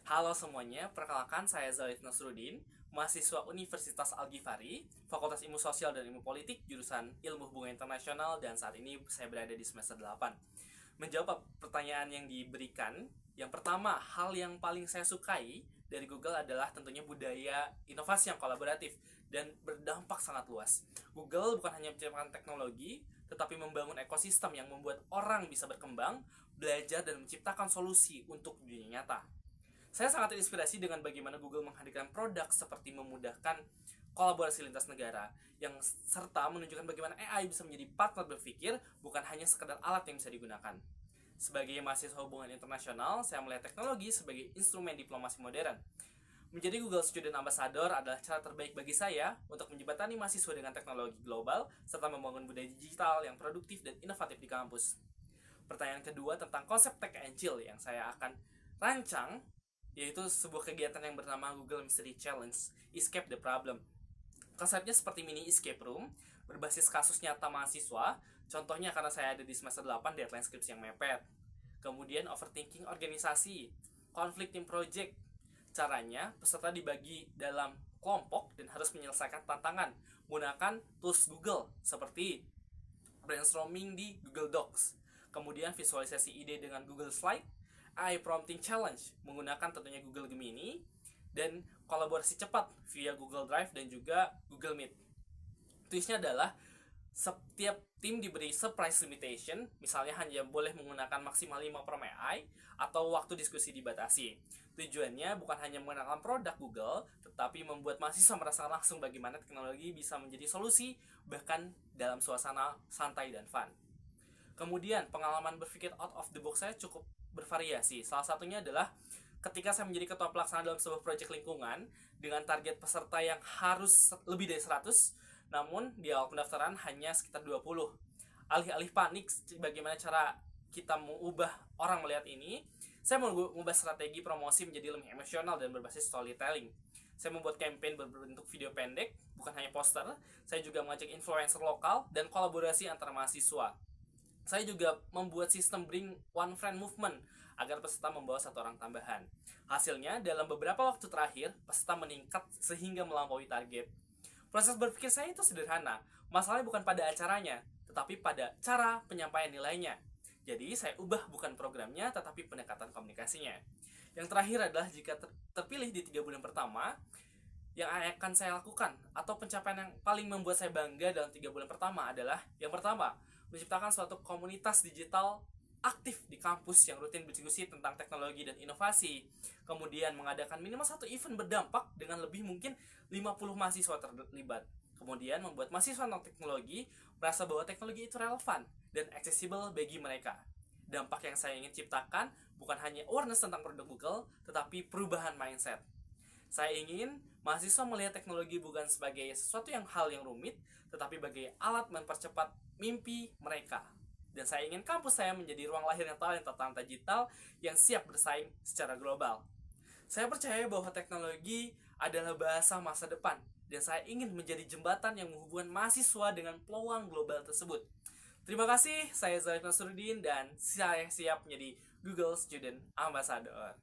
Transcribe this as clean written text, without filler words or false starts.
Halo semuanya, perkenalkan saya Zalif Nasruddin, mahasiswa Universitas Al-Ghifari, Fakultas Ilmu Sosial dan Ilmu Politik, jurusan Ilmu Hubungan Internasional, dan saat ini saya berada di semester 8. Menjawab pertanyaan yang diberikan, yang pertama, hal yang paling saya sukai dari Google adalah tentunya budaya inovasi yang kolaboratif dan berdampak sangat luas. Google bukan hanya menciptakan teknologi, tetapi membangun ekosistem yang membuat orang bisa berkembang, belajar, dan menciptakan solusi untuk dunia nyata. Saya sangat terinspirasi dengan bagaimana Google menghadirkan produk seperti memudahkan kolaborasi lintas negara yang serta menunjukkan bagaimana AI bisa menjadi partner berpikir, bukan hanya sekedar alat yang bisa digunakan. Sebagai mahasiswa hubungan internasional, saya melihat teknologi sebagai instrumen diplomasi modern. Menjadi Google Student Ambassador adalah cara terbaik bagi saya untuk menjembatani mahasiswa dengan teknologi global serta membangun budaya digital yang produktif dan inovatif di kampus. Pertanyaan kedua tentang konsep Tech and Chill yang saya akan rancang, yaitu sebuah kegiatan yang bernama Google Mystery Challenge, Escape the Problem. Konsepnya seperti mini escape room, berbasis kasus nyata mahasiswa, contohnya karena saya ada di semester 8, deadline skripsi yang mepet. Kemudian overthinking organisasi, konflik tim project. Caranya, peserta dibagi dalam kelompok dan harus menyelesaikan tantangan menggunakan tools Google seperti brainstorming di Google Docs. Kemudian visualisasi ide dengan Google Slide, AI Prompting Challenge menggunakan tentunya Google Gemini, dan kolaborasi cepat via Google Drive dan juga Google Meet. Twistnya adalah setiap tim diberi surprise limitation, misalnya hanya boleh menggunakan maksimal 5 per AI atau waktu diskusi dibatasi. Tujuannya bukan hanya mengenalkan produk Google, tetapi membuat mahasiswa merasakan langsung bagaimana teknologi bisa menjadi solusi, bahkan dalam suasana santai dan fun. Kemudian pengalaman berpikir out of the box saya cukup bervariasi. Salah satunya adalah ketika saya menjadi ketua pelaksana dalam sebuah proyek lingkungan dengan target peserta yang harus lebih dari 100, namun di awal pendaftaran hanya sekitar 20. Alih-alih panik bagaimana cara kita mengubah orang melihat ini, saya mengubah strategi promosi menjadi lebih emosional dan berbasis storytelling. Saya membuat campaign berbentuk video pendek, bukan hanya poster. Saya juga mengajak influencer lokal dan kolaborasi antara mahasiswa. Saya juga membuat sistem Bring One Friend Movement agar peserta membawa satu orang tambahan. Hasilnya, dalam beberapa waktu terakhir, peserta meningkat sehingga melampaui target. Proses berpikir saya itu sederhana. Masalahnya bukan pada acaranya, tetapi pada cara penyampaian nilainya. Jadi, saya ubah bukan programnya, tetapi pendekatan komunikasinya. Yang terakhir adalah jika terpilih di 3 bulan pertama, yang akan saya lakukan atau pencapaian yang paling membuat saya bangga dalam 3 bulan pertama adalah yang pertama, menciptakan suatu komunitas digital aktif di kampus yang rutin berdiskusi tentang teknologi dan inovasi. Kemudian mengadakan minimal satu event berdampak dengan lebih mungkin 50 mahasiswa terlibat. Kemudian membuat mahasiswa non teknologi merasa bahwa teknologi itu relevan dan accessible bagi mereka. Dampak yang saya ingin ciptakan bukan hanya awareness tentang produk Google, tetapi perubahan mindset. Saya ingin mahasiswa melihat teknologi bukan sebagai sesuatu yang hal yang rumit, tetapi sebagai alat mempercepat mimpi mereka. Dan saya ingin kampus saya menjadi ruang lahirnya talenta digital yang siap bersaing secara global. Saya percaya bahwa teknologi adalah bahasa masa depan, dan saya ingin menjadi jembatan yang menghubungkan mahasiswa dengan peluang global tersebut. Terima kasih, saya Zalif Nasruddin dan saya siap menjadi Google Student Ambassador.